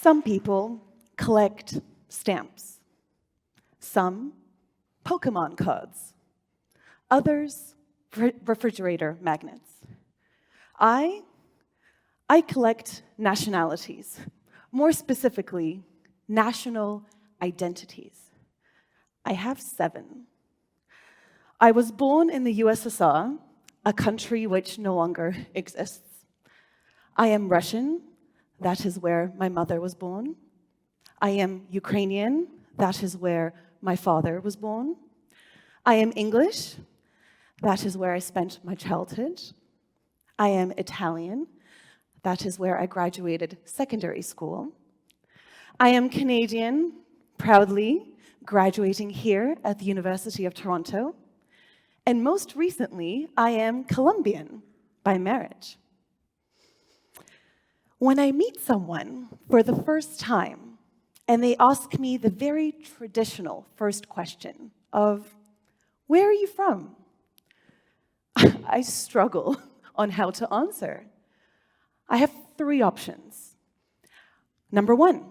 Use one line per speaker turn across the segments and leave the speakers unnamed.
Some people collect stamps. Some Pokemon cards. Others refrigerator magnets. I collect nationalities. More specifically, national identities. I have 7. I was born in the USSR, a country which no longer exists. I am Russian, that is where my mother was born. I am Ukrainian, that is where my father was born. I am English, that is where I spent my childhood. I am Italian, that is where I graduated secondary school. I am Canadian, proudly graduating here at the University of Toronto. And most recently, I am Colombian by marriage. When I meet someone for the first time, and they ask me the very traditional first question of, where are you from? I struggle on how to answer. I have 3 options. Number 1,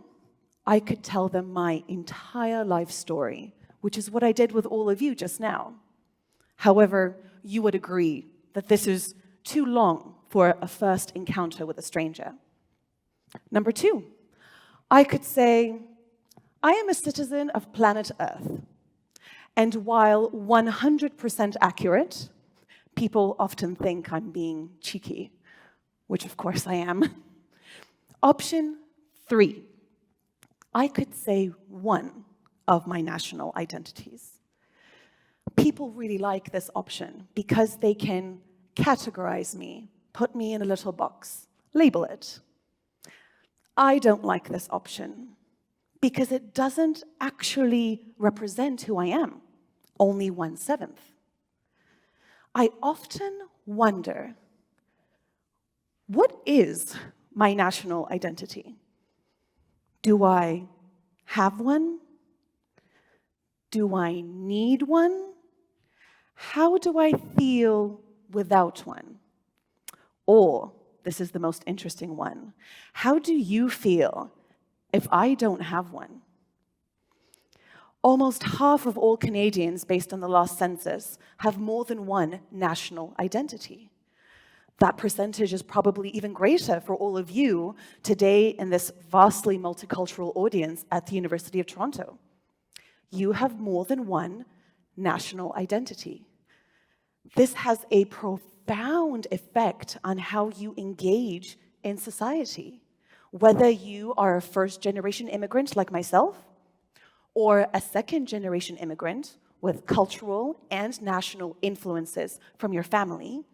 I could tell them my entire life story, which is what I did with all of you just now. However, you would agree that this is too long for a first encounter with a stranger. Number 2, I could say, I am a citizen of planet Earth. And while 100% accurate, people often think I'm being cheeky, which of course I am. Option 3, I could say one of my national identities. People really like this option because they can categorize me, put me in a little box, label it. I don't like this option because it doesn't actually represent who I am, only 1/7. I often wonder, what is my national identity? Do I have one? Do I need one? How do I feel without one? Or, this is the most interesting one, how do you feel if I don't have one? Almost half of all Canadians, based on the last census, have more than one national identity. That percentage is probably even greater for all of you today in this vastly multicultural audience at the University of Toronto. You have more than one national identity. This has a profound effect on how you engage in society, whether you are a first-generation immigrant like myself, or a second-generation immigrant with cultural and national influences from your family.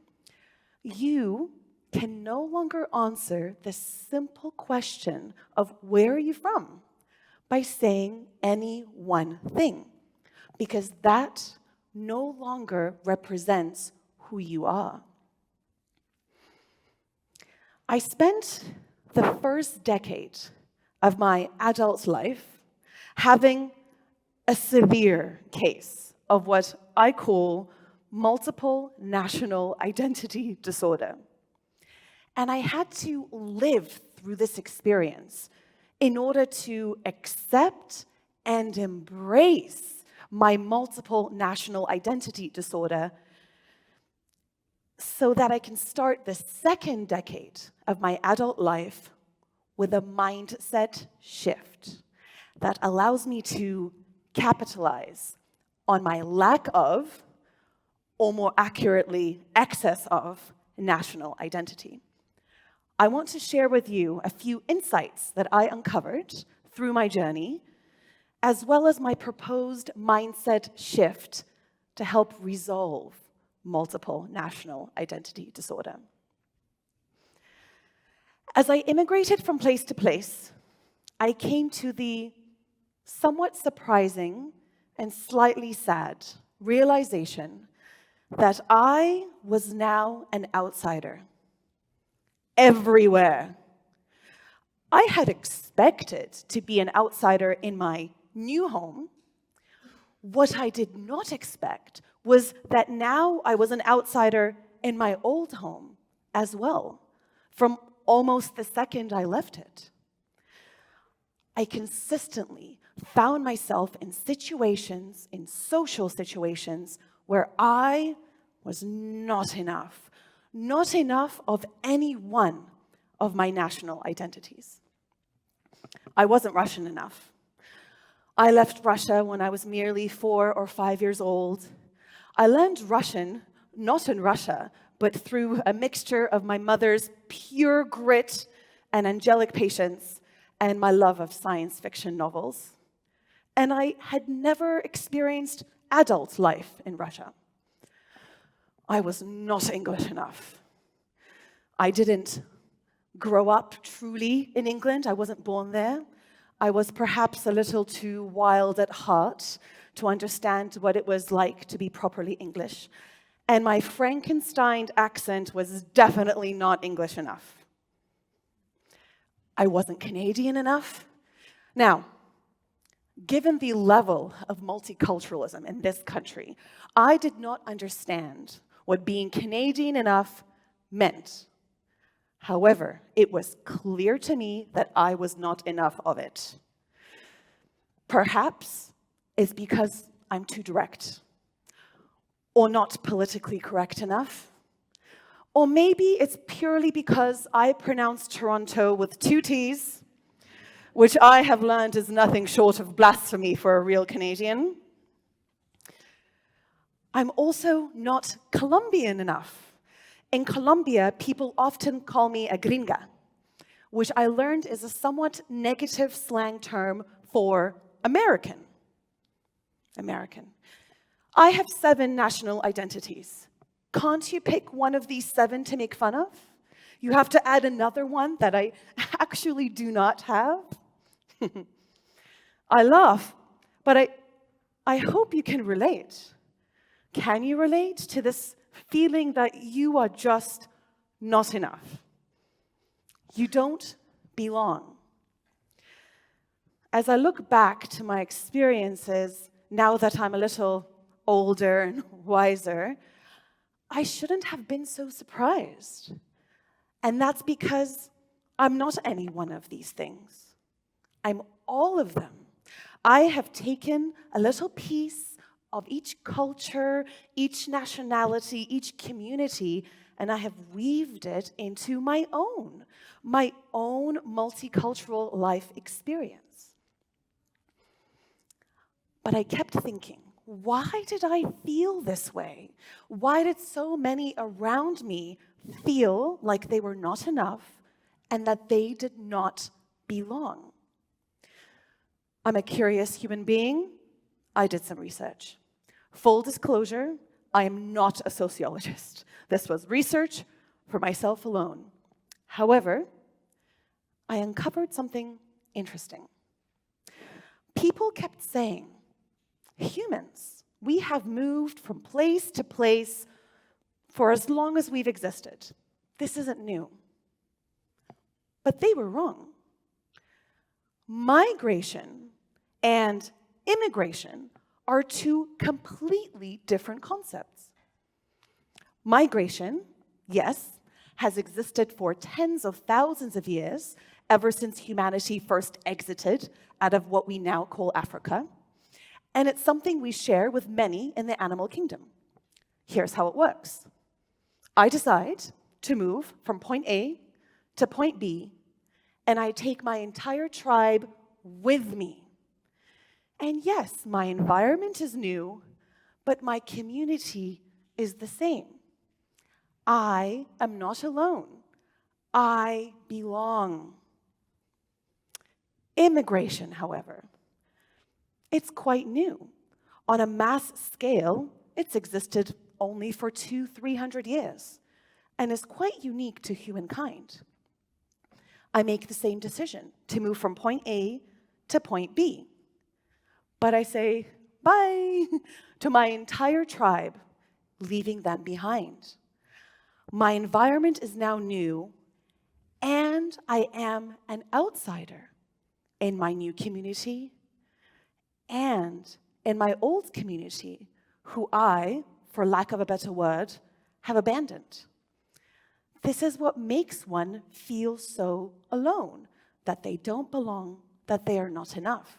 You can no longer answer the simple question of where are you from by saying any one thing, because that no longer represents who you are. I spent the first decade of my adult life having a severe case of what I call multiple national identity disorder. And I had to live through this experience in order to accept and embrace my multiple national identity disorder so that I can start the second decade of my adult life with a mindset shift that allows me to capitalize on my lack of, or more accurately, excess of, national identity. I want to share with you a few insights that I uncovered through my journey, as well as my proposed mindset shift to help resolve multiple national identity disorder. As I immigrated from place to place, I came to the somewhat surprising and slightly sad realization that I was now an outsider everywhere. I had expected to be an outsider in my new home. What I did not expect was that now I was an outsider in my old home as well, from almost the second I left it. I consistently found myself in situations, in social situations, where I was not enough of any one of my national identities. I wasn't Russian enough. I left Russia when I was merely 4 or 5 years old. I learned Russian, not in Russia, but through a mixture of my mother's pure grit and angelic patience and my love of science fiction novels. And I had never experienced adult life in Russia. I was not English enough. I didn't grow up truly in England. I wasn't born there. I was perhaps a little too wild at heart to understand what it was like to be properly English. And my Frankenstein accent was definitely not English enough. I wasn't Canadian enough. Now, given the level of multiculturalism in this country, I did not understand what being Canadian enough meant. However, it was clear to me that I was not enough of it. Perhaps it's because I'm too direct, or not politically correct enough. Or maybe it's purely because I pronounce Toronto with 2 T's, which I have learned is nothing short of blasphemy for a real Canadian. I'm also not Colombian enough. In Colombia, people often call me a gringa, which I learned is a somewhat negative slang term for American. I have 7 national identities. Can't you pick one of these 7 to make fun of? You have to add another one that I actually do not have. I laugh, but I hope you can relate. Can you relate to this feeling that you are just not enough? You don't belong. As I look back to my experiences, now that I'm a little older and wiser, I shouldn't have been so surprised. And that's because I'm not any one of these things. I'm all of them. I have taken a little piece of each culture, each nationality, each community, and I have weaved it into my own multicultural life experience. But I kept thinking, why did I feel this way? Why did so many around me feel like they were not enough and that they did not belong? I'm a curious human being. I did some research. Full disclosure, I am not a sociologist. This was research for myself alone. However, I uncovered something interesting. People kept saying, humans, we have moved from place to place for as long as we've existed. This isn't new. But they were wrong. Migration and immigration are 2 completely different concepts. Migration, yes, has existed for tens of thousands of years, ever since humanity first exited out of what we now call Africa. And it's something we share with many in the animal kingdom. Here's how it works. I decide to move from point A to point B, and I take my entire tribe with me. And yes, my environment is new, but my community is the same. I am not alone. I belong. Immigration, however, it's quite new. On a mass scale, it's existed only for 200-300 years and is quite unique to humankind. I make the same decision to move from point A to point B. But I say bye to my entire tribe, leaving them behind. My environment is now new, and I am an outsider in my new community and in my old community, who I, for lack of a better word, have abandoned. This is what makes one feel so alone, that they don't belong that they are not enough.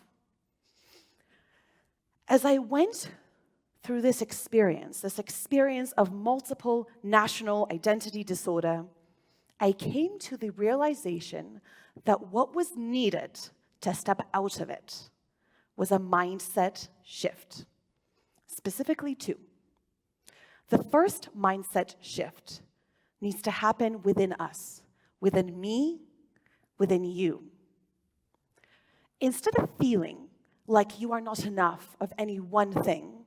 As I went through this experience of multiple national identity disorder, I came to the realization that what was needed to step out of it was a mindset shift, specifically two. The first mindset shift needs to happen within us, within me, within you. Instead of feeling like you are not enough of any one thing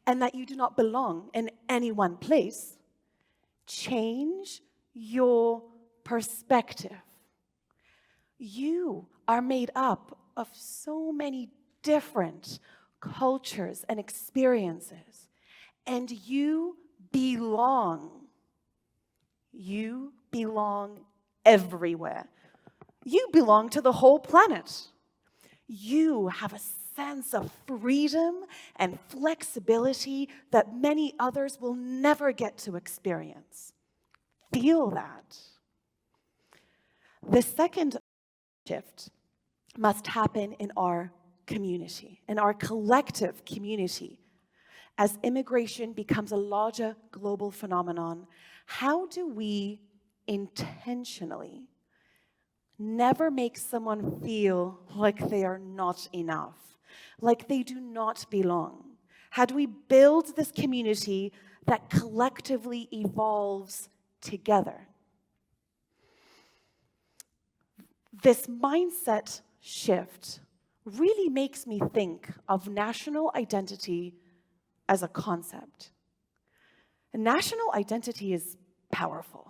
and that you do not belong in any one place, change your perspective. You are made up of so many different cultures and experiences, and you belong. You belong everywhere. You belong to the whole planet. You have a sense of freedom and flexibility that many others will never get to experience. Feel that. The second shift must happen in our community, in our collective community. As immigration becomes a larger global phenomenon, how do we intentionally never make someone feel like they are not enough, like they do not belong? How do we build this community that collectively evolves together? This mindset shift really makes me think of national identity as a concept. And national identity is powerful.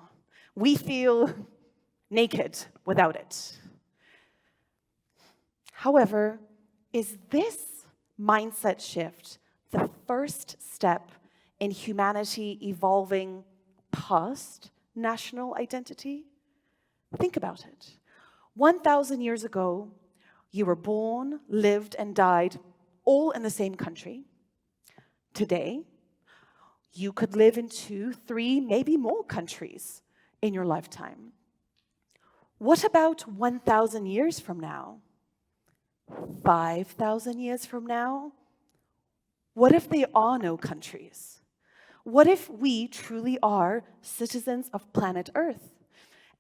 We feel naked without it. However, is this mindset shift the first step in humanity evolving past national identity? Think about it. 1,000 years ago, you were born, lived, and died all in the same country. Today, you could live in 2, 3, maybe more countries in your lifetime. What about 1,000 years from now? 5,000 years from now? What if there are no countries? What if we truly are citizens of planet Earth?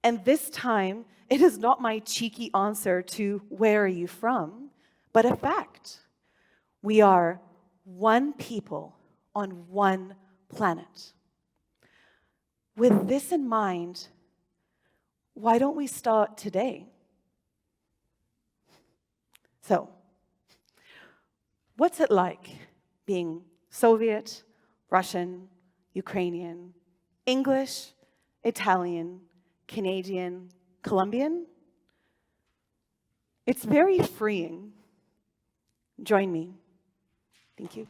And this time, it is not my cheeky answer to where are you from, but a fact. We are one people on one planet. With this in mind, why don't we start today? So, what's it like being Soviet, Russian, Ukrainian, English, Italian, Canadian, Colombian? It's very freeing. Join me. Thank you.